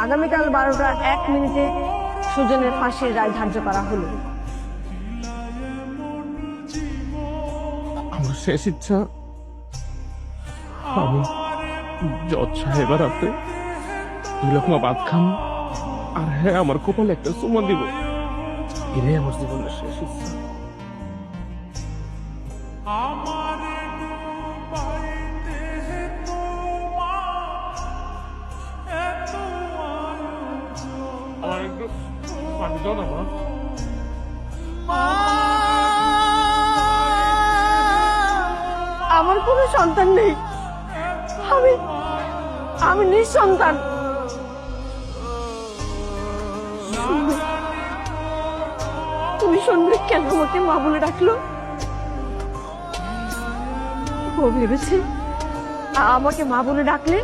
আগামীকাল 12টা 1 মিনিটে সুজনের ফাঁসির রায় ধার্য করা হলো। আমার শেষ ইচ্ছা আমি জজ সাহেবের হাতে 2 লক্ষ ভাত খান আর হ্যাঁ আমার কপালে একটা চুমা দিব। এটাই আমার জীবনের শেষ ইচ্ছা। আমার একটু পানি দাও না মা। আমার কোনো সন্তান নেই, আমি নিঃসন্তান। তুমি শুনবে কেন আমাকে মা বলে ডাকলো? ও ভেবেছে আমাকে মা বলে ডাকলে